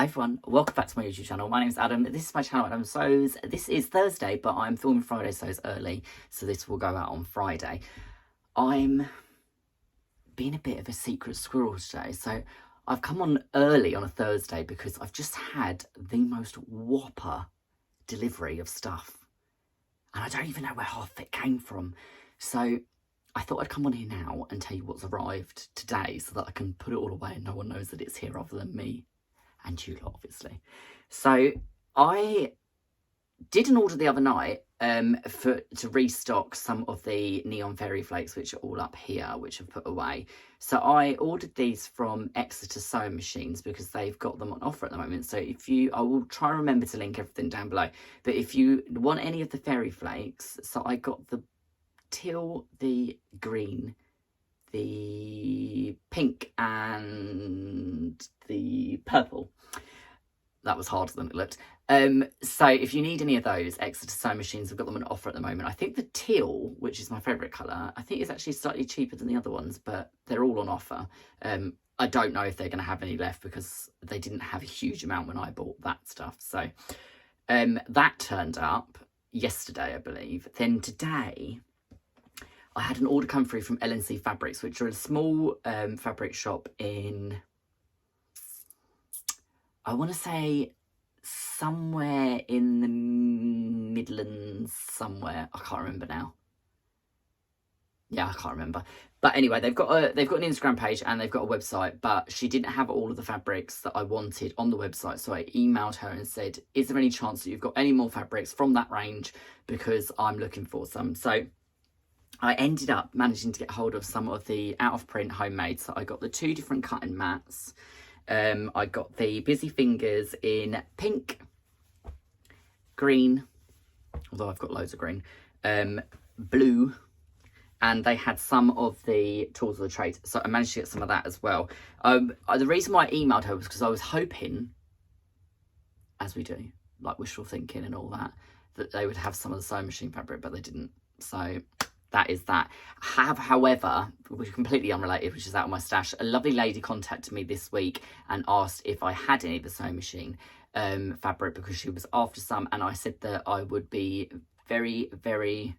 everyone, welcome back to my YouTube channel. My name is Adam. This is my channel, Adam Sews. This is Thursday, but I'm filming Friday Sews early, so this will go out on Friday. I'm being a bit of a secret squirrel today, so I've come on early on a Thursday because I've just had the most whopper delivery of stuff, and I don't even know where half of it came from. So I thought I'd come on here now and tell you what's arrived today so that I can put it all away and no one knows that it's here other than me and you lot, obviously. So I did an order the other night to restock some of the neon fairy flakes, which are all up here, which I've put away. So I ordered these from Exeter Sewing Machines because they've got them on offer at the moment. So I will try and remember to link everything down below. But if you want any of the fairy flakes, so I got the teal, the green, the pink and the purple. That was harder than it looked. So if you need any of those, Exeter Sewing Machines have got them on offer at the moment. I think the teal, which is my favourite colour, I think is actually slightly cheaper than the other ones, but they're all on offer. I don't know if they're going to have any left because they didn't have a huge amount when I bought that stuff. So that turned up yesterday, I believe. Then today I had an order come through from L&C Fabrics, which are a small fabric shop in, I want to say, somewhere in the Midlands somewhere. I can't remember now. Yeah, I can't remember. But anyway, they've got an Instagram page and they've got a website, but she didn't have all of the fabrics that I wanted on the website. So I emailed her and said, is there any chance that you've got any more fabrics from that range? Because I'm looking for some. So I ended up managing to get hold of some of the out of print homemade. So I got the 2 different cutting mats. I got the Busy Fingers in pink, green, although I've got loads of green, blue, and they had some of the Tools of the Trade. So I managed to get some of that as well. The reason why I emailed her was because I was hoping, as we do, like wishful thinking and all that, that they would have some of the sewing machine fabric, but they didn't. So that is that. However, which is completely unrelated, which is out of my stash, a lovely lady contacted me this week and asked if I had any of the sewing machine fabric because she was after some, and I said that I would be very, very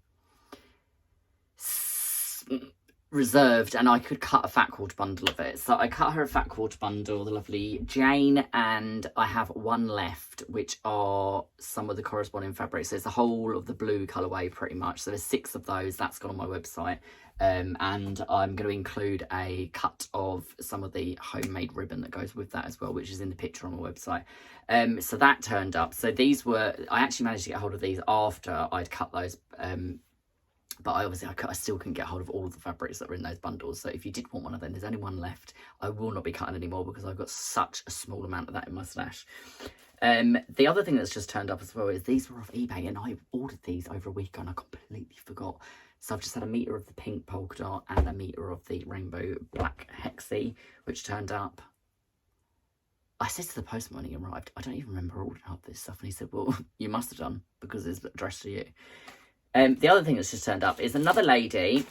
reserved and I could cut a fat quarter bundle of it. So I cut her a fat quarter bundle, the lovely Jane, and I have one left, which are some of the corresponding fabrics. So it's the whole of the blue colourway pretty much. So there's 6 of those. That's gone on my website. And I'm going to include a cut of some of the homemade ribbon that goes with that as well, which is in the picture on my website. So that turned up. So these were, I actually managed to get hold of these after I'd cut those, but I still couldn't get hold of all of the fabrics that were in those bundles. So if you did want one of them, there's only one left. I will not be cutting anymore because I've got such a small amount of that in my stash. The other thing that's just turned up as well is these were off eBay, and I ordered these over a week ago and I completely forgot. So I've just had a metre of the pink polka dot and a metre of the rainbow black hexie, which turned up. I said to the postman when he arrived, I don't even remember ordering up this stuff. And he said, well, you must have done because it's addressed to you. The other thing that's just turned up is another lady,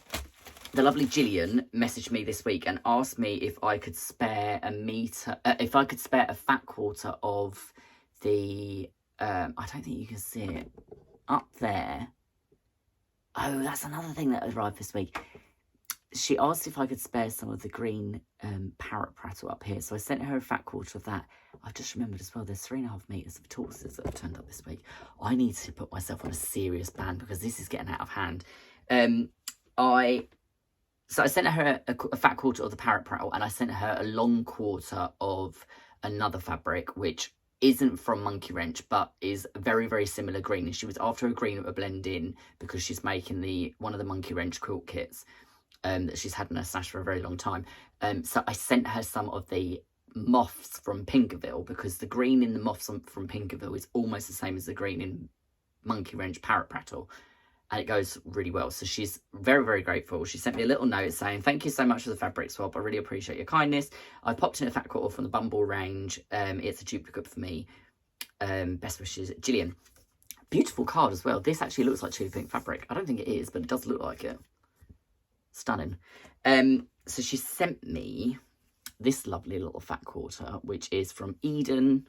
the lovely Gillian, messaged me this week and asked me if I could spare a fat quarter of the, I don't think you can see it, up there. Oh, that's another thing that arrived this week. She asked if I could spare some of the green parrot prattle up here. So I sent her a fat quarter of that. I've just remembered as well, there's 3.5 metres of tortoises that have turned up this week. I need to put myself on a serious ban because this is getting out of hand. So I sent her a fat quarter of the parrot prattle, and I sent her a long quarter of another fabric, which isn't from Monkey Wrench, but is very, very similar green. And she was after a green that would blend in because she's making one of the Monkey Wrench quilt kits that she's had in her stash for a very long time. So I sent her some of the moths from Pinkerville because the green in the moths from Pinkerville is almost the same as the green in Monkey Wrench Parrot Prattle, and it goes really well. So she's very, very grateful. She sent me a little note saying, thank you so much for the fabric swap. I really appreciate your kindness. I popped in a fat quarter from the Bumble range. It's a duplicate for me. Best wishes, Gillian. Beautiful card as well. This actually looks like Tula Pink fabric. I don't think it is, but it does look like it. Stunning. So she sent me this lovely little fat quarter, which is from Eden.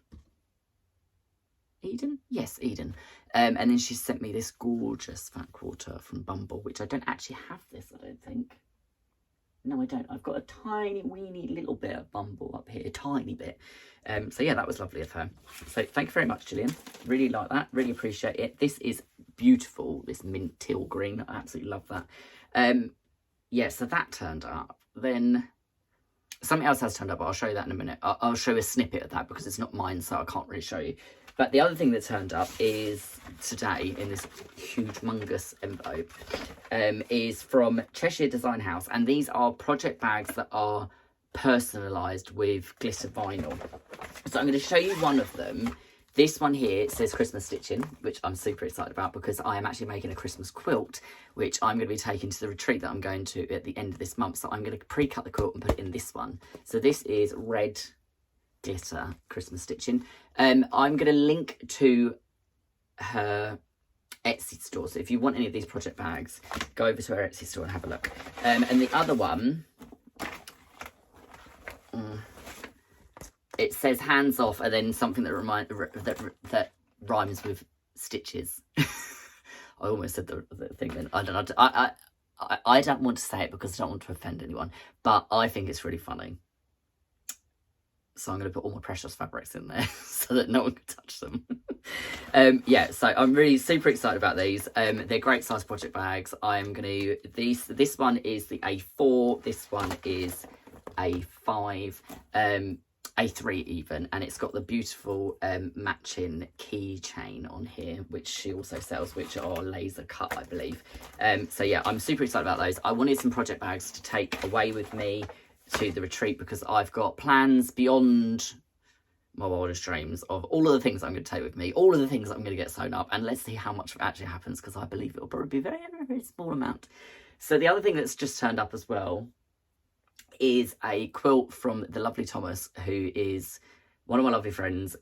Yes, Eden. And then she sent me this gorgeous fat quarter from Bumble, which I don't actually have this, I don't think. No, I don't. I've got a tiny, weeny little bit of Bumble up here, a tiny bit. So yeah, that was lovely of her. So thank you very much, Gillian. Really like that. Really appreciate it. This is beautiful, this mint teal green. I absolutely love that. Yeah, so that turned up. Then something else has turned up, but I'll show you that in a minute. I'll show you a snippet of that because it's not mine, so I can't really show you. But the other thing that turned up is today in this huge, humongous envelope is from CheshireDesignHouse. And these are project bags that are personalised with glitter vinyl. So I'm going to show you one of them. This one here says Christmas stitching, which I'm super excited about because I am actually making a Christmas quilt, which I'm going to be taking to the retreat that I'm going to at the end of this month. So I'm going to pre-cut the quilt and put it in this one. So this is red glitter Christmas stitching. I'm going to link to her Etsy store. So if you want any of these project bags, go over to her Etsy store and have a look. And the other one, it says hands off, and then something that rhymes with stitches. I almost said the thing then. I don't know. I don't want to say it because I don't want to offend anyone, but I think it's really funny. So I'm going to put all my precious fabrics in there so that no one can touch them. Yeah, so I'm really super excited about these. They're great size project bags. I'm going to, this one is the A4, this one is A5, A3 even, and it's got the beautiful matching keychain on here, which she also sells, which are laser cut, I believe. So yeah, I'm super excited about those. I wanted some project bags to take away with me to the retreat because I've got plans beyond my wildest dreams of all of the things I'm going to take with me, all of the things I'm going to get sewn up, and let's see how much actually happens because I believe it will probably be a very, very, very small amount. So the other thing that's just turned up as well is a quilt from the lovely Thomas, who is one of my lovely friends.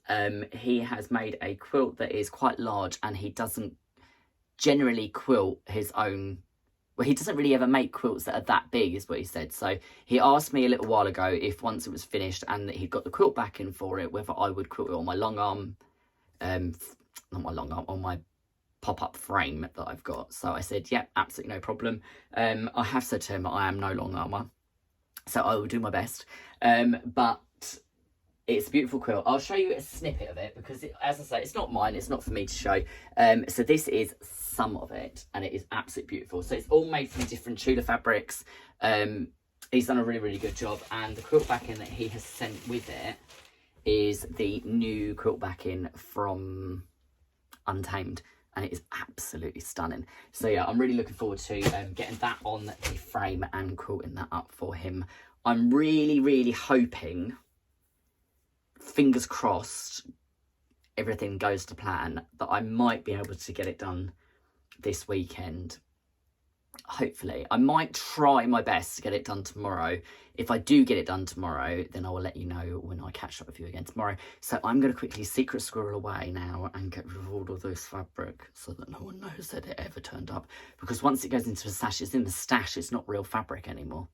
He has made a quilt that is quite large, and he doesn't generally quilt his own. Well, he doesn't really ever make quilts that are that big, is what he said. So he asked me a little while ago if once it was finished and that he'd got the quilt back in for it, whether I would quilt it on my long arm, not my long arm, on my pop-up frame that I've got. So I said, yeah, absolutely no problem. I have said to him I am no long armour, so I will do my best. But it's a beautiful quilt. I'll show you a snippet of it because, as I say, it's not mine. It's not for me to show. So this is some of it, and it is absolutely beautiful. So it's all made from different Tula fabrics. He's done a really, really good job. And the quilt backing that he has sent with it is the new quilt backing from Untamed. And it is absolutely stunning. So yeah, I'm really looking forward to getting that on the frame and quilting that up for him. I'm really, really hoping, fingers crossed, everything goes to plan, that I might be able to get it done this weekend. Hopefully. I might try my best to get it done tomorrow. If I do get it done tomorrow, then I will let you know when I catch up with you again tomorrow. So I'm going to quickly secret squirrel away now and get rid of all of this fabric so that no one knows that it ever turned up. Because once it goes into the stash, it's in the stash. It's not real fabric anymore.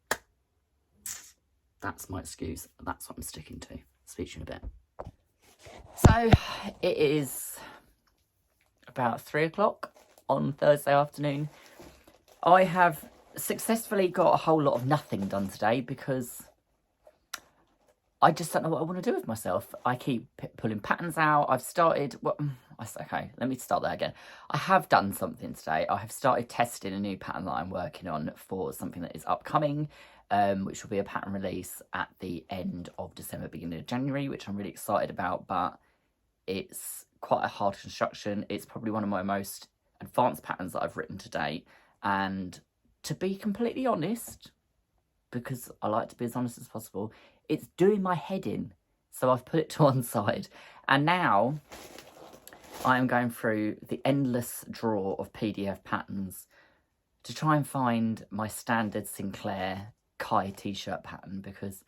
That's my excuse. That's what I'm sticking to. Speak to you in a bit. So it is about 3 o'clock on Thursday afternoon. I have successfully got a whole lot of nothing done today because I just don't know what I want to do with myself. I keep pulling patterns out. I've started, well, okay, let me start that again. I have done something today. I have started testing a new pattern that I'm working on for something that is upcoming, which will be a pattern release at the end of December, beginning of January, which I'm really excited about, but it's quite a hard construction. It's probably one of my most advanced patterns that I've written to date. And to be completely honest, because I like to be as honest as possible, it's doing my head in. So I've put it to one side. And now I am going through the endless drawer of PDF patterns to try and find my standard Sinclair Kai t-shirt pattern, because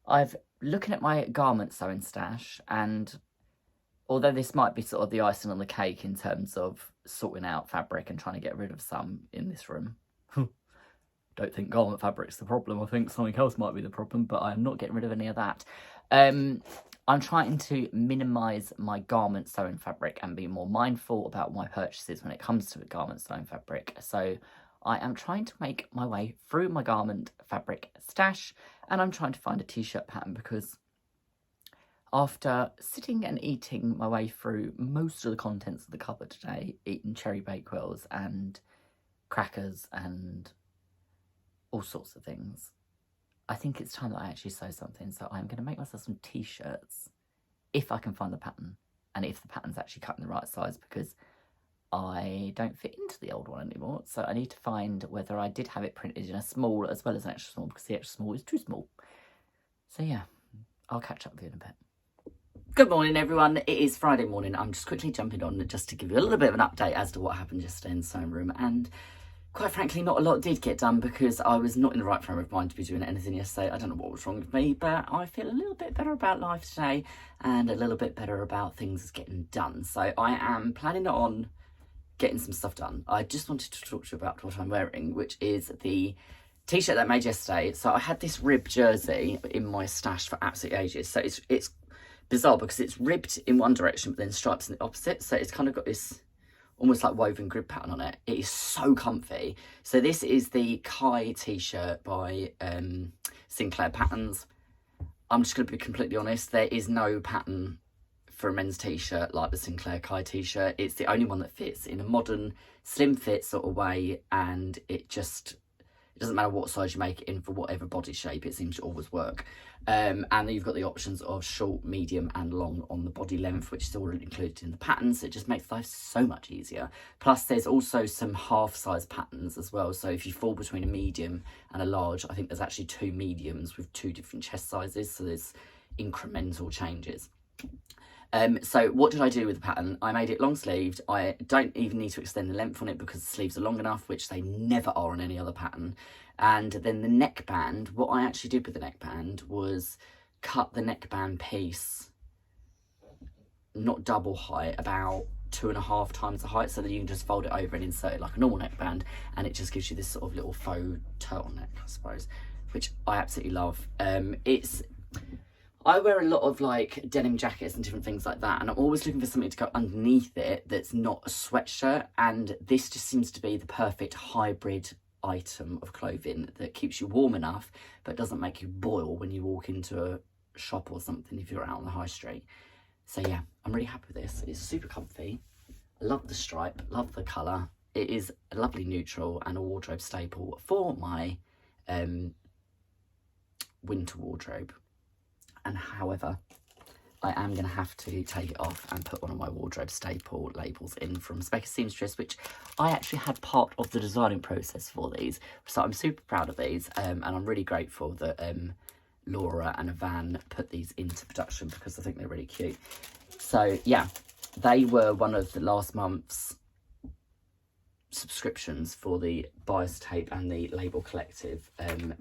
I've looking at my garment sewing stash, and although this might be sort of the icing on the cake in terms of sorting out fabric and trying to get rid of some in this room, don't think garment fabric's the problem. I think something else might be the problem, but I'm not getting rid of any of that. I'm trying to minimise my garment sewing fabric and be more mindful about my purchases when it comes to garment sewing fabric. So I am trying to make my way through my garment fabric stash, and I'm trying to find a t-shirt pattern, because after sitting and eating my way through most of the contents of the cupboard today, eating cherry bakewells and crackers and all sorts of things, I think it's time that I actually sew something. So I'm going to make myself some t-shirts if I can find the pattern, and if the pattern's actually cut in the right size, because I don't fit into the old one anymore. So I need to find whether I did have it printed in a small as well as an extra small, because the extra small is too small. So yeah, I'll catch up with you in a bit. Good morning, everyone. It is Friday morning. I'm just quickly jumping on just to give you a little bit of an update as to what happened yesterday in the sewing room. And quite frankly, not a lot did get done because I was not in the right frame of mind to be doing anything yesterday. I don't know what was wrong with me, but I feel a little bit better about life today and a little bit better about things getting done. So I am planning on getting some stuff done. I just wanted to talk to you about what I'm wearing, which is the t-shirt that I made yesterday. So I had this rib jersey in my stash for absolutely ages. So it's bizarre because it's ribbed in one direction but then stripes in the opposite, so it's kind of got this almost like woven grid pattern on it. It is so comfy. So this is the Kai t-shirt by Sinclair Patterns. I'm just going to be completely honest, there is no pattern for a men's t-shirt like the Sinclair Kai t-shirt. It's the only one that fits in a modern slim fit sort of way, and it doesn't matter what size you make it in for whatever body shape, it seems to always work. And then you've got the options of short, medium and long on the body length, which is already included in the patterns. So it just makes life so much easier. Plus there's also some half size patterns as well. So if you fall between a medium and a large, I think there's actually 2 mediums with 2 different chest sizes. So there's incremental changes. So what did I do with the pattern? I made it long sleeved. I don't even need to extend the length on it because the sleeves are long enough, which they never are on any other pattern. And then the neckband, what I actually did with the neckband was cut the neckband piece, not double height, about 2.5 times the height, so that you can just fold it over and insert it like a normal neckband, and it just gives you this sort of little faux turtleneck, I suppose, which I absolutely love. I wear a lot of like denim jackets and different things like that, and I'm always looking for something to go underneath it that's not a sweatshirt, and this just seems to be the perfect hybrid item of clothing that keeps you warm enough but doesn't make you boil when you walk into a shop or something if you're out on the high street. So yeah, I'm really happy with this. It's super comfy. I love the stripe, love the colour. It is a lovely neutral and a wardrobe staple for my winter wardrobe. And however, I am going to have to take it off and put one of my wardrobe staple labels in from TheSpeckySeamstress, which I actually had part of the designing process for these. So I'm super proud of these, and I'm really grateful that Laura and Van put these into production because I think they're really cute. So yeah, they were one of the last month's subscriptions for the Bias Tape and the Label Collective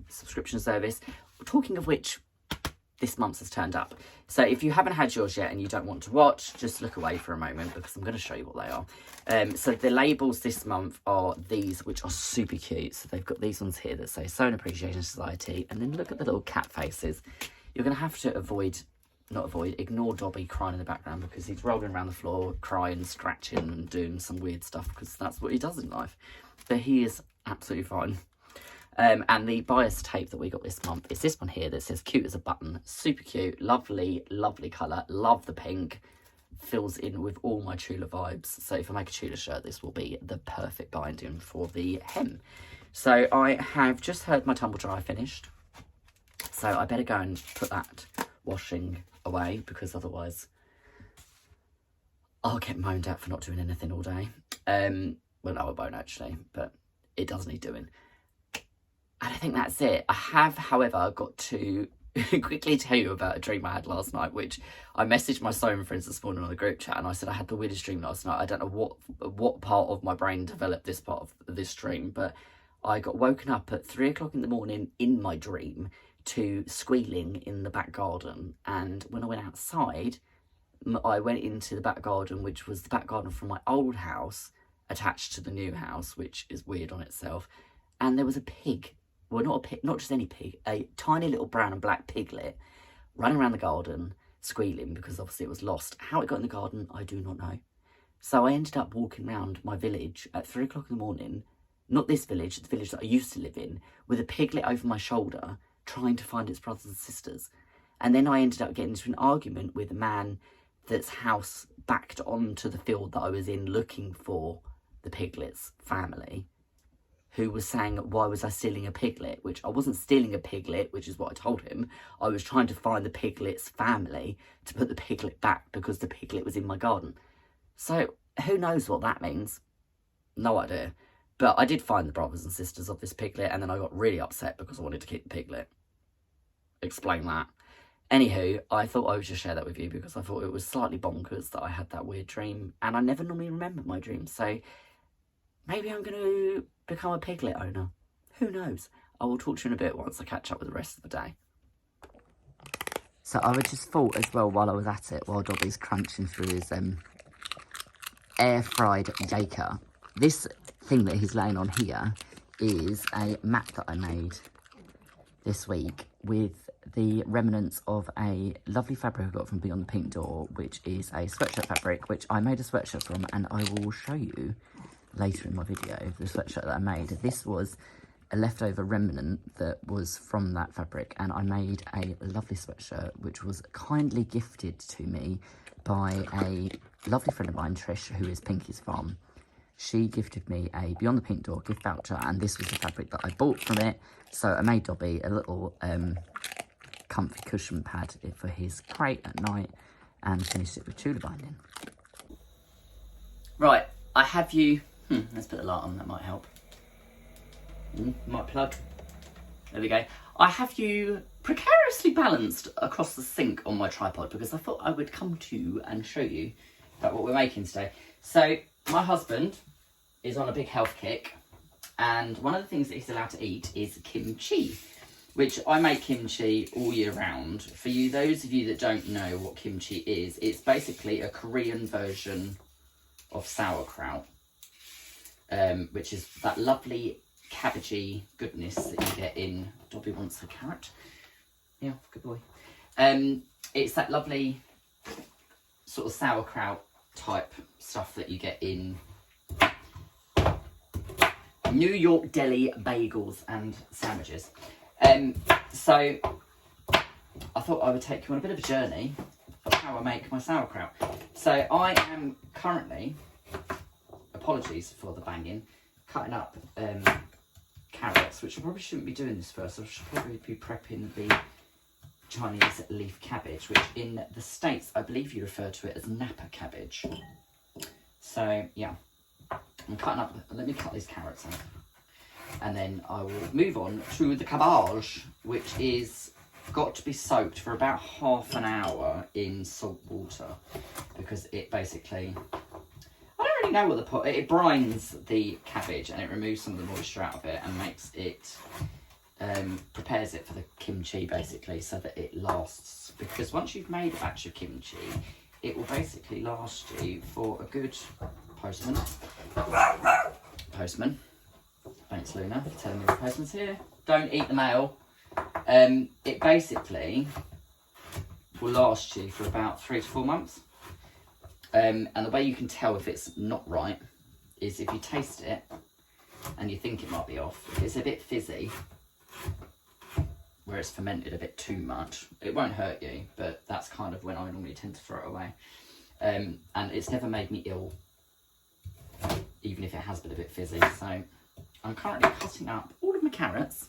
subscription service. Talking of which, this month's has turned up. So if you haven't had yours yet and you don't want to watch, just look away for a moment because I'm going to show you what they are. So the labels this month are these, which are super cute. So they've got these ones here that say Sewn Appreciation Society, and then look at the little cat faces. You're going to have to ignore Dobby crying in the background because he's rolling around the floor, crying, scratching and doing some weird stuff because that's what he does in life. But he is absolutely fine. And the bias tape that we got this month is this one here that says cute as a button. Super cute, lovely, lovely colour. Love the pink. Fills in with all my Tula vibes. So if I make a Tula shirt, this will be the perfect binding for the hem. So I have just heard my tumble dryer finished. So I better go and put that washing away because otherwise I'll get moaned at for not doing anything all day. Well, no, I won't actually, but it does need doing. And I think that's it. I have, however, got to quickly tell you about a dream I had last night, which I messaged my sewing friends this morning on the group chat, and I said I had the weirdest dream last night. I don't know what part of my brain developed this part of this dream, but I got woken up at 3 o'clock in the morning in my dream to squealing in the back garden. And when I went outside, I went into the back garden, which was the back garden from my old house attached to the new house, which is weird on itself. And there was a pig well, not a pig, not just any pig, a tiny little brown and black piglet running around the garden, squealing because obviously it was lost. How it got in the garden, I do not know. So I ended up walking around my village at 3 o'clock in the morning, not this village, the village that I used to live in, with a piglet over my shoulder, trying to find its brothers and sisters. And then I ended up getting into an argument with a man that's house backed onto the field that I was in looking for the piglet's family, who was saying, why was I stealing a piglet? Which I wasn't stealing a piglet, which is what I told him. I was trying to find the piglet's family to put the piglet back because the piglet was in my garden. So who knows what that means? No idea. But I did find the brothers and sisters of this piglet, and then I got really upset because I wanted to keep the piglet. Explain that. Anywho, I thought I would just share that with you because I thought it was slightly bonkers that I had that weird dream, and I never normally remember my dreams, so maybe I'm going to become a piglet owner. Who knows? I will talk to you in a bit once I catch up with the rest of the day. So I would just thought as well while I was at it, while Dobby's crunching through his air-fried Jaker, this thing that he's laying on here is a mat that I made this week with the remnants of a lovely fabric I got from Beyond the Pink Door, which is a sweatshirt fabric, which I made a sweatshirt from, and I will show you later in my video the sweatshirt that I made. This was a leftover remnant that was from that fabric, and I made a lovely sweatshirt which was kindly gifted to me by a lovely friend of mine, Trish, who is Pinky's Farm. She gifted me a Beyond the Pink Door gift voucher, and this was the fabric that I bought from it. So I made Dobby a little comfy cushion pad for his crate at night and finished it with Tula binding. Right, I have you... let's put the light on, that might help. Might plug. There we go. I have you precariously balanced across the sink on my tripod because I thought I would come to you and show you about what we're making today. So my husband is on a big health kick, and one of the things that he's allowed to eat is kimchi, which I make kimchi all year round. For you, those of you that don't know what kimchi is, it's basically a Korean version of sauerkraut, which is that lovely cabbagey goodness that you get in... Dobby wants a carrot. Yeah, good boy. It's that lovely sort of sauerkraut type stuff that you get in New York deli bagels and sandwiches. So I thought I would take you on a bit of a journey of how I make my sauerkraut. So I am currently, apologies for the banging, cutting up carrots, which I probably shouldn't be doing this first. I should probably be prepping the Chinese leaf cabbage, which in the States I believe you refer to it as Napa cabbage. So yeah, I'm cutting up, let me cut these carrots out, and then I will move on to the cabbage, which is got to be soaked for about half an hour in salt water, because it basically, I don't really know what the pot, it brines the cabbage and it removes some of the moisture out of it and makes it, prepares it for the kimchi basically, so that it lasts, because once you've made a batch of kimchi, it will basically last you for a good... Postman. Thanks, Luna, for telling me the postman's here. Don't eat the mail. It basically will last you for about 3 to 4 months. And the way you can tell if it's not right is if you taste it and you think it might be off. If it's a bit fizzy, where it's fermented a bit too much, it won't hurt you, but that's kind of when I normally tend to throw it away. And it's never made me ill, even if it has been a bit fizzy. So I'm currently cutting up all of my carrots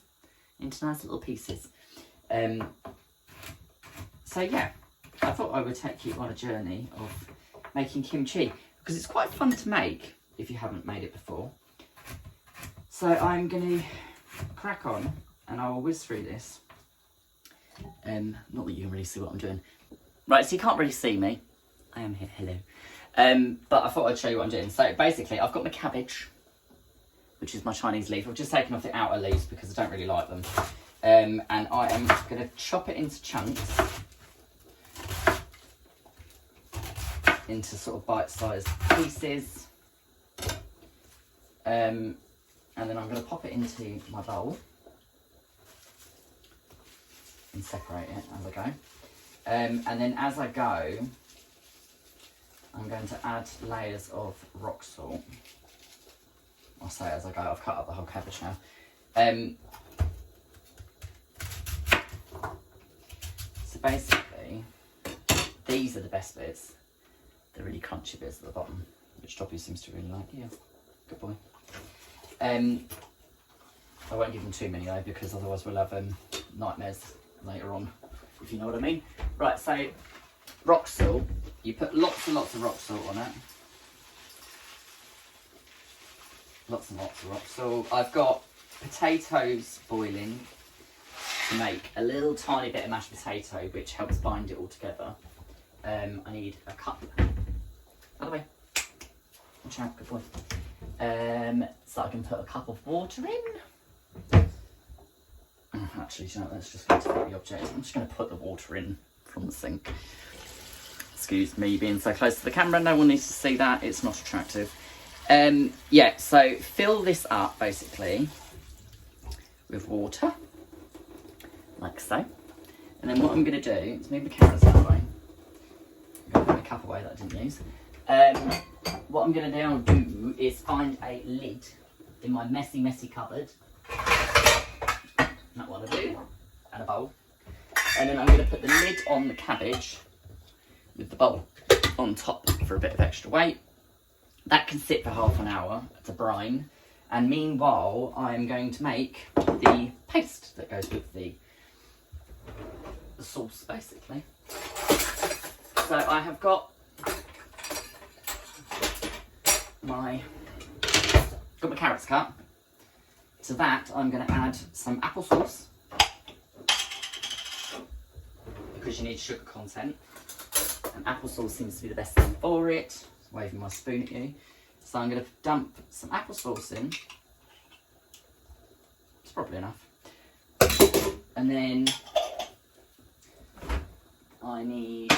into nice little pieces. So yeah, I thought I would take you on a journey of making kimchi, because it's quite fun to make if you haven't made it before. So I'm going to crack on and I will whiz through this. Not that you can really see what I'm doing. Right, so you can't really see me. I am here, hello. But I thought I'd show you what I'm doing. So basically, I've got my cabbage, which is my Chinese leaf. I've just taken off the outer leaves because I don't really like them. And I am going to chop it into chunks, into sort of bite-sized pieces. And then I'm going to pop it into my bowl. and separate it as I go. And then as I go, I'm going to add layers of rock salt. I'll say as I go, I've cut up the whole cabbage now. So basically, these are the best bits. The really crunchy bits at the bottom, which Toppy seems to really like. Yeah, good boy. I won't give them too many though, because otherwise we'll have nightmares later on, if you know what I mean. Right, so rock salt, you put lots and lots of rock salt on it. Lots and lots of rock salt. I've got potatoes boiling to make a little tiny bit of mashed potato, which helps bind it all together. I need a cup. By the way, watch out, good boy. So I can put a cup of water in. Actually, you know, let's just go to the object. I'm just going to put the water in from the sink. Excuse me being so close to the camera. No one needs to see that. It's not attractive. Yeah, so fill this up basically with water, like so. And then what I'm going to do is move the carrots out of the way. I'm going to put my cup away that I didn't use. What I'm going to now do is find a lid in my messy, messy cupboard. That's what I do. And a bowl. And then I'm going to put the lid on the cabbage with the bowl on top for a bit of extra weight. That can sit for half an hour to brine. And meanwhile, I'm going to make the paste that goes with the sauce, basically. So I have got my carrots cut. To that, I'm going to add some applesauce, because you need sugar content, and applesauce seems to be the best thing for it. Just waving my spoon at you. So I'm going to dump some applesauce in. It's probably enough. And then I need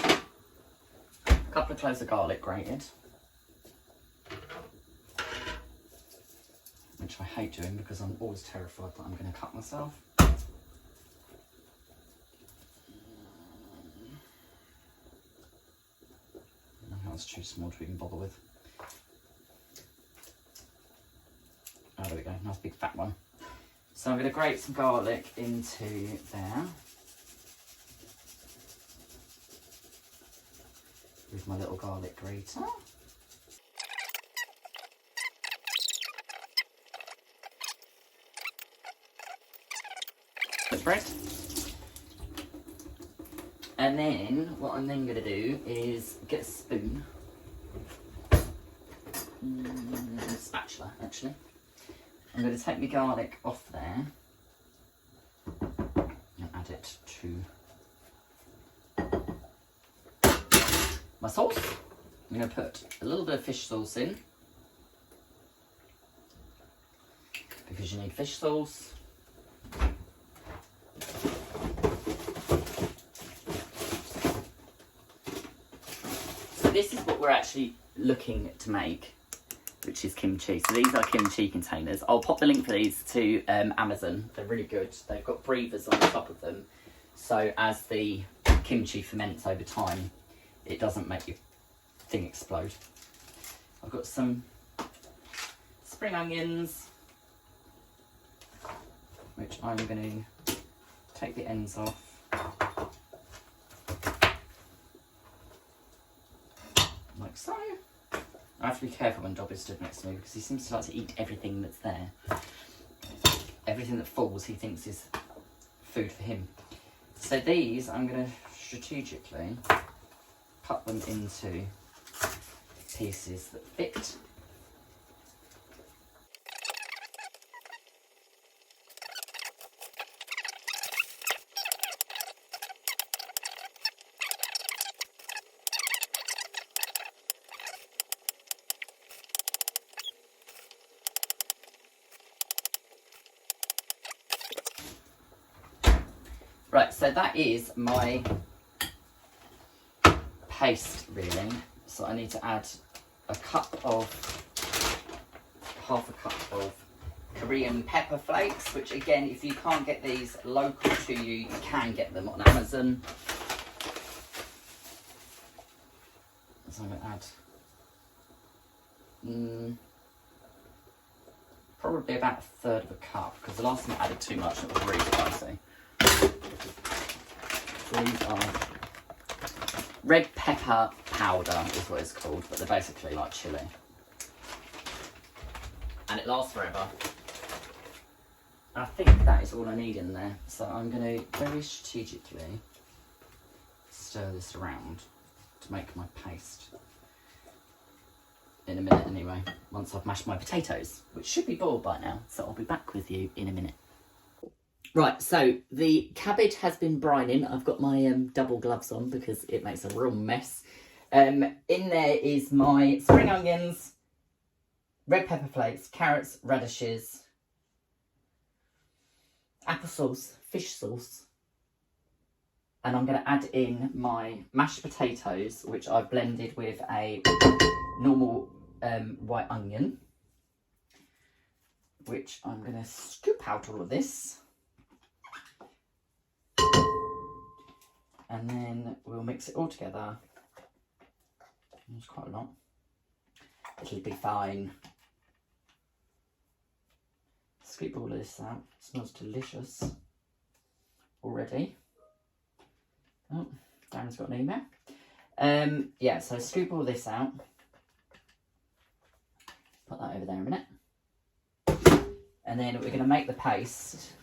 a couple of cloves of garlic grated, which I hate doing because I'm always terrified that I'm going to cut myself. That's too small to even bother with. Oh, there we go, nice big fat one. So I'm going to grate some garlic into there with my little garlic grater. Bread. And then what I'm then going to do is get a spoon, spatula actually. I'm going to take my garlic off there and add it to my sauce. I'm going to put a little bit of fish sauce in, because you need fish sauce. This is what we're actually looking to make, which is kimchi. So these are kimchi containers. I'll pop the link for these to Amazon. They're really good. They've got breathers on the top of them, so as the kimchi ferments over time, it doesn't make your thing explode. I've got some spring onions, which I'm going to take the ends off. Like so. I have to be careful when Dobby stood next to me, because he seems to like to eat everything that's there. Everything that falls he thinks is food for him. So these I'm going to strategically cut them into pieces that fit. Right, so that is my paste really. So I need to add half a cup of Korean pepper flakes, which again, if you can't get these local to you, you can get them on Amazon. So I'm going to add probably about 1/3 of a cup, because the last time I added too much, it was really spicy. So these are red pepper powder is what it's called, but they're basically like chilli. And it lasts forever. I think that is all I need in there. So I'm going to very strategically stir this around to make my paste. In a minute anyway, once I've mashed my potatoes, which should be boiled by now. So I'll be back with you in a minute. Right, so the cabbage has been brining. I've got my double gloves on because it makes a real mess. In there is my spring onions, red pepper flakes, carrots, radishes, applesauce, fish sauce, and I'm going to add in my mashed potatoes, which I've blended with a normal white onion, which I'm going to scoop out all of this, and then we'll mix it all together. There's quite a lot. It'll be fine. Scoop all of this out. It smells delicious already. Oh, Darren's got an email. Yeah, so scoop all this out. Put that over there a minute. And then we're going to make the paste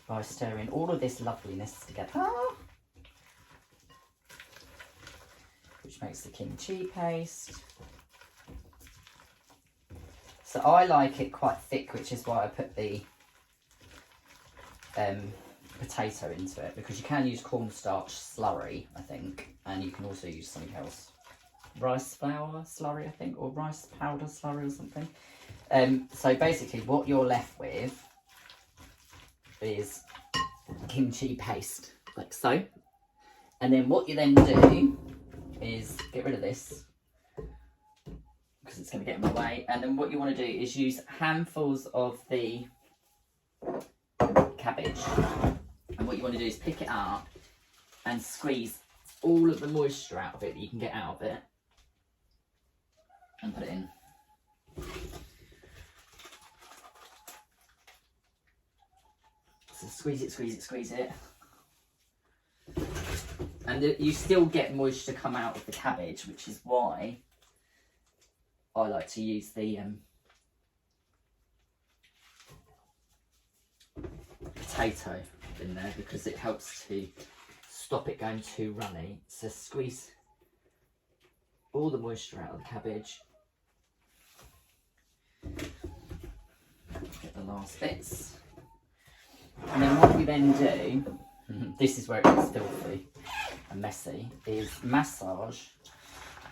by stirring all of this loveliness together, which makes the kimchi paste. So I like it quite thick, which is why I put the potato into it, because you can use cornstarch slurry, I think, and you can also use something else. Rice flour slurry, I think, or rice powder slurry or something. So basically what you're left with is kimchi paste, like so. And then what you then do is get rid of this, because it's going to get in my way. And then what you want to do is use handfuls of the cabbage. And what you want to do is pick it up and squeeze all of the moisture out of it that you can get out of it. And put it in. So squeeze it, squeeze it, squeeze it. And you still get moisture come out of the cabbage, which is why I like to use the potato in there, because it helps to stop it going too runny. So squeeze all the moisture out of the cabbage. Get the last bits. And then what we then do, this is where it gets filthy and messy, is massage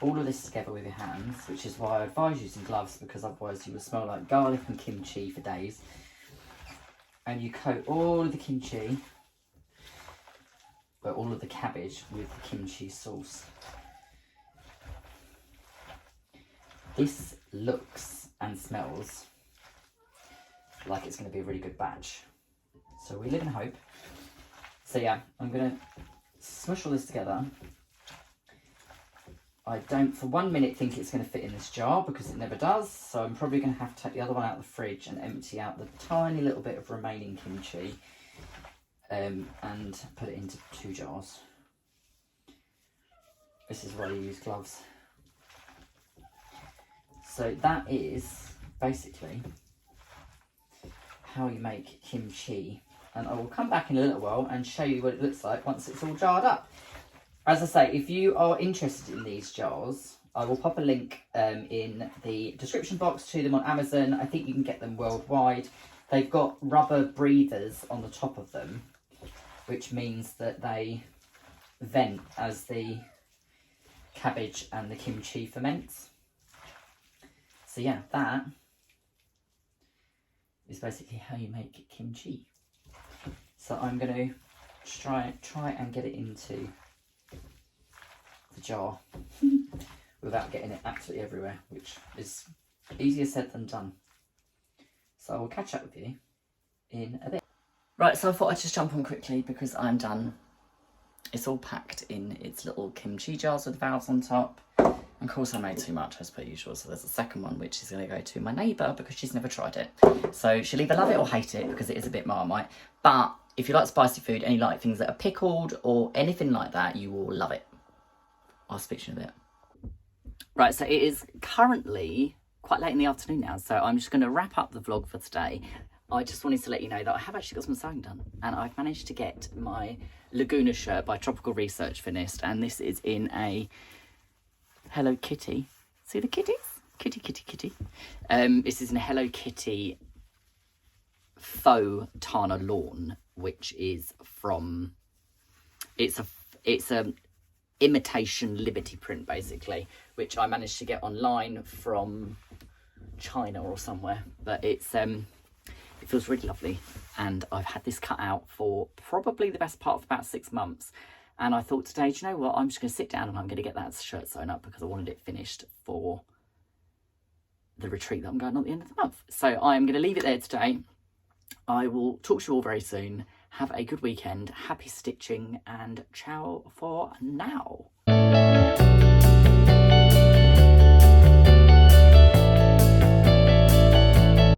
all of this together with your hands, which is why I advise using gloves, because otherwise you will smell like garlic and kimchi for days. And you coat all of the kimchi, or all of the cabbage, with the kimchi sauce. This looks and smells like it's going to be a really good batch. So we live in hope. So yeah, I'm going to smush all this together. I don't for 1 minute think it's going to fit in this jar, because it never does. So I'm probably going to have to take the other one out of the fridge and empty out the tiny little bit of remaining kimchi and put it into 2 jars. This is why you use gloves. So that is basically how you make kimchi. And I will come back in a little while and show you what it looks like once it's all jarred up. As I say, if you are interested in these jars, I will pop a link in the description box to them on Amazon. I think you can get them worldwide. They've got rubber breathers on the top of them, which means that they vent as the cabbage and the kimchi ferments. So yeah, that is basically how you make kimchi. So I'm going to try and get it into the jar without getting it absolutely everywhere, which is easier said than done. So I will catch up with you in a bit. Right, so I thought I'd just jump on quickly because I'm done. It's all packed in its little kimchi jars with valves on top. And of course I made too much as per usual, so there's a second one which is going to go to my neighbour because she's never tried it. So she'll either love it or hate it because it is a bit Marmite. But if you like spicy food and you like things that are pickled or anything like that, you will love it. I'll speak to you in a bit. Right, so it is currently quite late in the afternoon now, so I'm just going to wrap up the vlog for today. I just wanted to let you know that I have actually got some sewing done, and I've managed to get my Laguna shirt by Tropical Research finished, and this is in a Hello Kitty. See the kitties? Kitty, kitty, kitty. This is in a Hello Kitty faux Tana lawn, which is from, it's a imitation Liberty print basically, which I managed to get online from China or somewhere, but it's it feels really lovely, and I've had this cut out for probably the best part of about 6 months, and I thought today, do you know what, I'm just going to sit down and I'm going to get that shirt sewn up because I wanted it finished for the retreat that I'm going on at the end of the month. So I'm going to leave it there today. I will talk to you all very soon. Have a good weekend, happy stitching, and ciao for now.